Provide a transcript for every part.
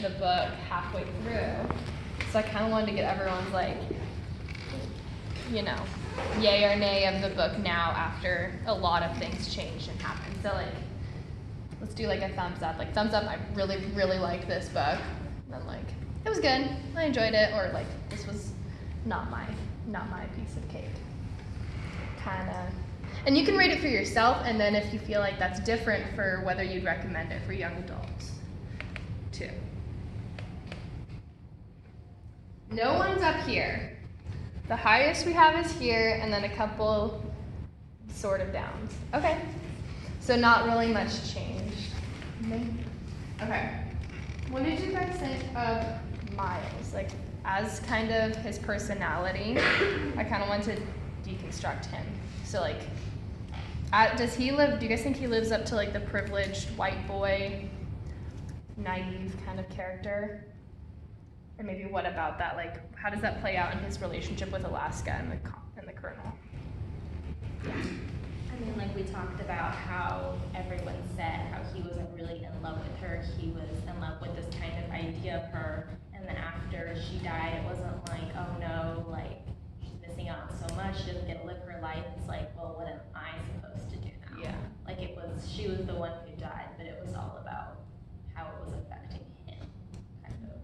the book halfway through, so I kind of wanted to get everyone's like, you know, yay or nay of the book now after a lot of things changed and happened. So like, let's do like a thumbs up. Like thumbs up, I really, really like this book. And then like, it was good, I enjoyed it, or like, this was not my piece of cake. Kinda. And you can rate it for yourself, and then if you feel like that's different for whether you'd recommend it for young adults, too. No one's up here. The highest we have is here, and then a couple sort of downs. Okay. So not really much change. Okay. What did you guys think of Miles? Like, as kind of his personality, I kind of want to deconstruct him. So like, does he live, do you guys think he lives up to like the privileged white boy, naive kind of character? Or maybe what about that? Like, how does that play out in his relationship with Alaska and the Colonel? Yeah. I mean, like we talked about how everyone said how he wasn't really in love with her. He was in love with this kind of idea of her. And then after she died, it wasn't like, oh no, like she's missing out on so much. She doesn't get to live her life. It's like, well, what am I supposed to do now? Yeah. Like she was the one who died, but it was all about how it was affecting him, kind of.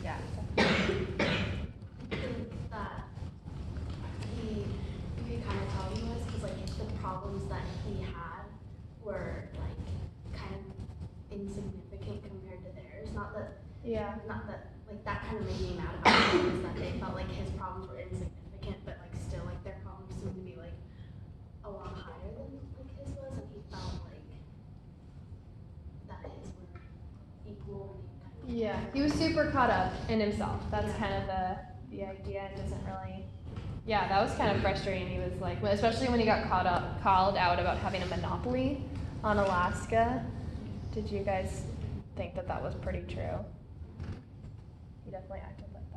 Yeah. That you could kind of tell he was, because like the problems that he had were like kind of insignificant compared to theirs. Not that like that kind of made me mad about it, is that they felt like his problems were insignificant, but like still like their problems seemed to be like a lot higher than like his was, and he felt like that his were equal. Yeah, he was super caught up in himself. That's kind of the idea. It doesn't really. Yeah, that was kind of frustrating. He was like, especially when he got called out about having a monopoly on Alaska. Did you guys think that was pretty true? He definitely acted like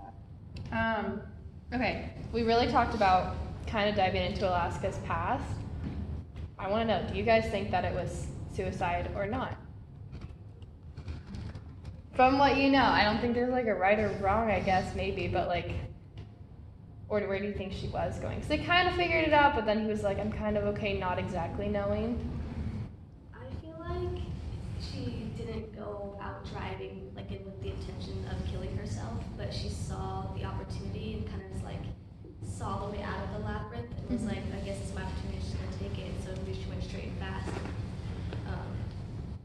that. Okay, we really talked about kind of diving into Alaska's past. I want to know, do you guys think that it was suicide or not? From what you know, I don't think there's like a right or wrong, I guess, maybe, but like, or where do you think she was going? Because they kind of figured it out, but then he was like, I'm kind of okay not exactly knowing. I feel like she didn't go out driving like with the intention of killing herself, but she saw the opportunity and kind of just like saw the way out of the labyrinth and was like, I guess it's my opportunity, she's gonna take it. So she went straight and fast.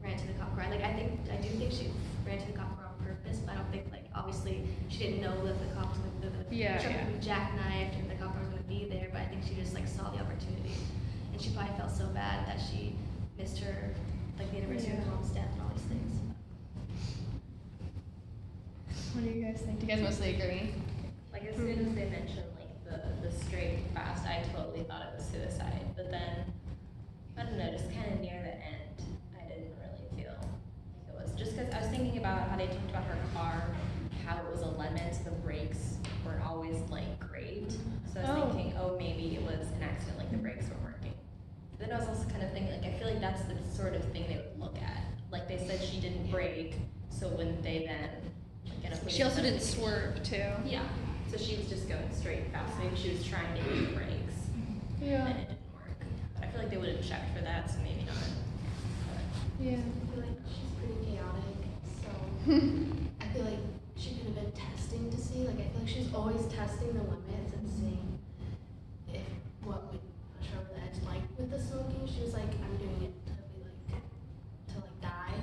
Ran to the cop car. Like I do think she ran to the cop car on purpose, but I don't think like obviously she didn't know that the cops would the truck would be jackknifed and the cop car was gonna be there. But I think she just like saw the opportunity, and she probably felt so bad that she missed her like the anniversary of her mom's death and all these things. What do you guys think? Do you guys mostly agree? Like as soon as they mentioned like the straight and fast, I totally thought it was suicide. But then I don't know, just kind of near the end, I didn't really feel like it was. Just because I was thinking about how they talked about her car, how it was a lemon, so the brakes weren't always like great. So I was thinking, oh, maybe it was an accident, like the brakes weren't working. But then I was also kind of thinking, like I feel like that's the sort of thing they would look at. Like they said she didn't brake, so wouldn't they then like get a police? She also didn't swerve too. Yeah. So she was just going straight fast. Maybe she was trying to hit the brakes. Yeah. And it didn't work. But I feel like they would have checked for that, so maybe not. Yeah. I feel like she's pretty chaotic, so I feel like she could have been testing to see. Like I feel like she's always testing the limits and seeing if what would push her over the edge. Like with the smoking, she was like, I'm doing it to be like to like die.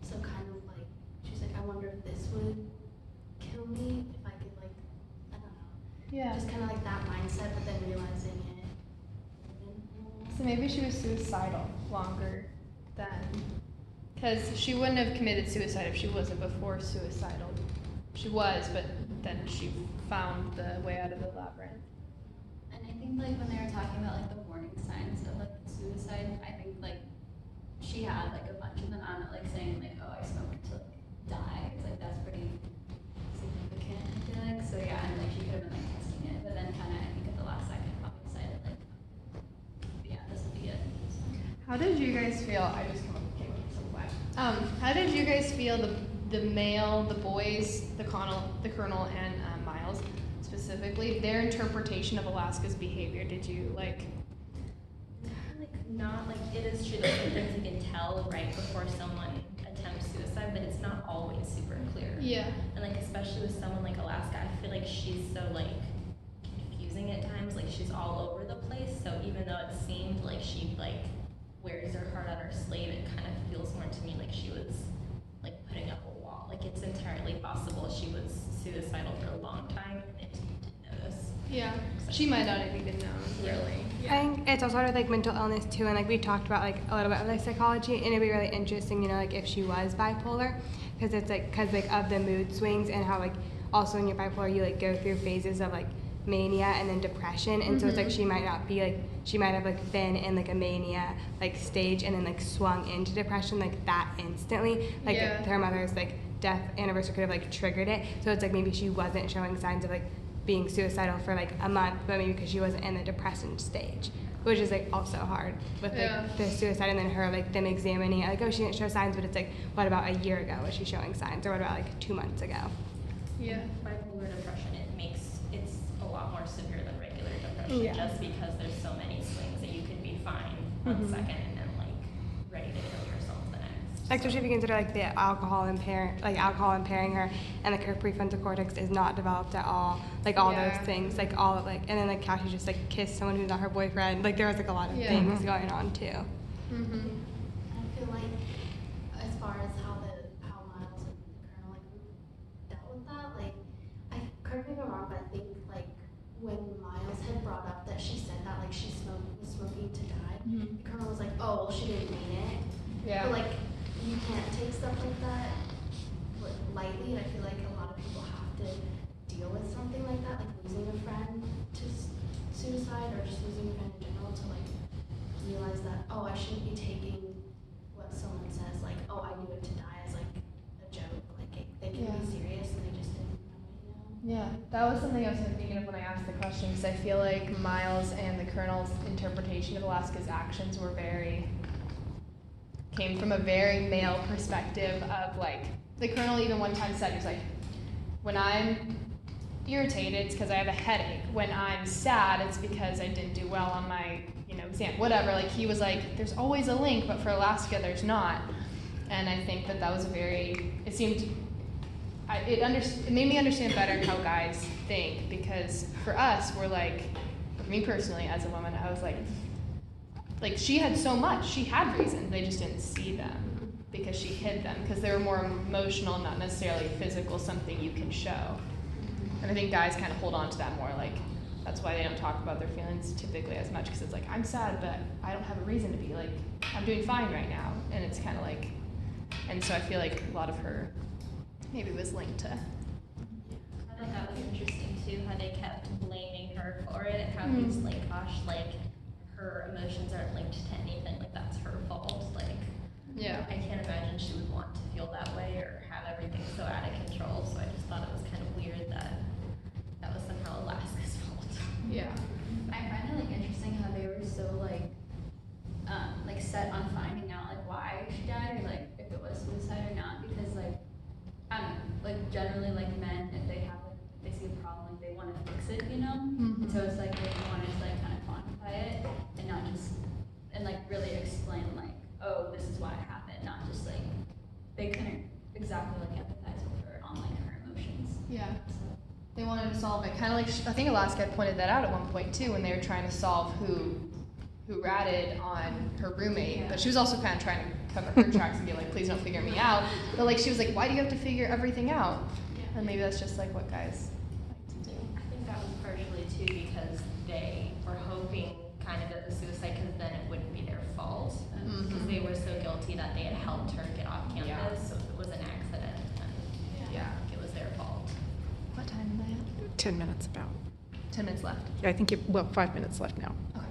So kind of like she's like, I wonder if this would kill me if I could like I don't know. Yeah. Just kind of like that mindset, but then realizing it. So maybe she was suicidal longer than, because she wouldn't have committed suicide if she wasn't before suicidal. She was, but then she found the way out of the labyrinth. And I think like when they were talking about like the warning signs of like suicide, I think like she had like a bunch of them. I'm not like saying like, oh, I smoked to like die. It's like that's pretty significant, I feel like. So yeah, and like she could have been like testing it, but then kind of I think at the last second probably decided like, yeah, this will be it. How did you guys feel? I just came up with some flag. How did you guys feel the male, the boys, the colonel and Miles specifically, their interpretation of Alaska's behavior? Did you like? Like not like it is true that sometimes you can tell right before someone attempts suicide, but it's not always super clear. Yeah. And like especially with someone like Alaska, I feel like she's so like confusing at times, like she's all over the place. So even though it seemed like she like wears her heart on her sleeve, it kind of feels more to me like she was like putting up a wall. Like it's entirely possible she was suicidal for a long time and they just didn't notice. Yeah. She might not have even known, really. I think it's also with like mental illness too, and like we talked about like a little bit of like psychology, and it'd be really interesting, you know, like if she was bipolar, because it's like of the mood swings and how like also when you're bipolar you like go through phases of like mania and then depression, and so it's like she might not be like she might have like been in like a mania like stage and then like swung into depression like that instantly, like her mother's like death anniversary could have like triggered it, so it's like maybe she wasn't showing signs of like being suicidal for like a month, but maybe because she wasn't in the depression stage, which is like also hard with like the suicide, and then her like them examining it, like oh she didn't show signs, but it's like what about a year ago was she showing signs, or what about like 2 months ago? Yeah. Bipolar depression, it's a lot more severe than regular depression, just because there's so many swings that you can be fine 1 second and then like ready to kill yourself the next. Especially if you consider like the alcohol impairing her, and like her prefrontal cortex is not developed at all, like all those things, like all of like, and then like how she just like kissed someone who's not her boyfriend, like there was like a lot of things going on too. Mm-hmm. I feel like as far as how Miles and the Colonel like dealt with that, like correct me if I'm wrong, but I think like when Miles had brought up that she said that like she was smoking to die, the Colonel was like, oh well she didn't mean it. Yeah. But like you can't take stuff like that lightly. I feel like a lot of people have to deal with something like that, like losing a friend to suicide or just losing a friend in general, to like realize that, oh, I shouldn't be taking what someone says like, oh, I knew it to die as like a joke. Like they can be serious and they just didn't know, you know? Yeah, that was something I was thinking of when I asked the question, because I feel like Miles and the Colonel's interpretation of Alaska's actions were came from a very male perspective of like, the Colonel even one time said, he was like, when I'm irritated, it's because I have a headache. When I'm sad, it's because I didn't do well on my, exam, whatever. Like he was like, there's always a link, but for Alaska, there's not. And I think that was it made me understand better how guys think, because for us, we're like, for me personally, as a woman, I was like she had so much, she had reasons, they just didn't see them because she hid them, because they were more emotional, not necessarily physical, something you can show. And I think guys kind of hold on to that more, like that's why they don't talk about their feelings typically as much, because it's like, I'm sad, but I don't have a reason to be, like I'm doing fine right now. And it's kind of like, and so I feel like a lot of her maybe was linked to. I thought that was interesting too, how they kept blaming her for it, how he's like, gosh, like her emotions aren't linked to anything, like that's her fault. Like I can't imagine she would want to feel that way or have everything so out of control. So I just thought it was kind of weird that was somehow Alaska's fault. Yeah. I find it like interesting how they were so like set on finding out like why she died, or like if it was suicide or not, because like I don't know, like generally like men, if they have like they see a problem, like they want to fix it, And so it's like they wanted to like kind of quantify it and not just and like really explain like, oh, this is why it happened, not just like they couldn't exactly like empathize with her on like her emotions. Yeah. So. They wanted to solve it, kind of like I think Alaska had pointed that out at one point too, when they were trying to solve who ratted on her roommate, but she was also kind of trying to cover her tracks and be like, please don't figure me out. But like she was like, why do you have to figure everything out? And maybe that's just like what guys like to do. I think that was partially too because they were hoping kind of at the suicide, because then it wouldn't be their fault, because they were so guilty that they had helped her get off campus. So if it was an accident, then it was their fault. What time am I at? 10 minutes about. 10 minutes left. Yeah, I think 5 minutes left now. Okay.